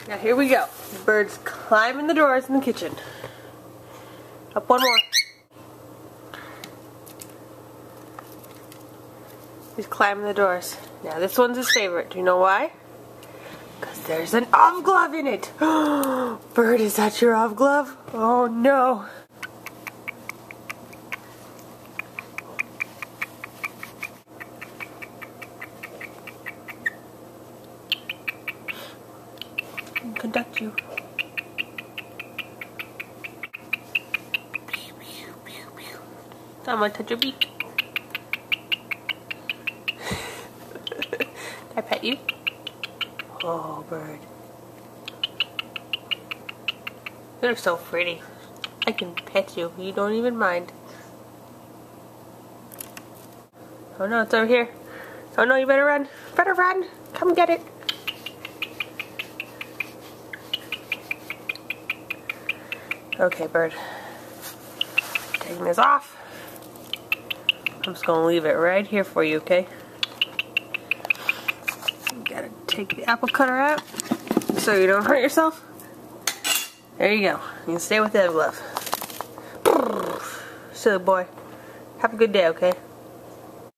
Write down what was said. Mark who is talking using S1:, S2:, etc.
S1: Now here we go. The bird's climbing the doors in the kitchen. Up one more. He's climbing the doors. Now this one's his favorite. Do you know why? Because there's an Oveglove in it. Bird, is that your Oveglove? Oh no. Conduct you. I'm gonna touch your beak. Can I pet you? Oh, bird. You're so pretty. I can pet you. You don't even mind. Oh no, it's over here. Oh no, you better run. Better run. Come get it. Okay, bird. Taking this off. I'm just gonna leave it right here for you, okay? You gotta take the apple cutter out so you don't hurt yourself. There you go. You can stay with the Oveglove. Silly boy. Have a good day, okay?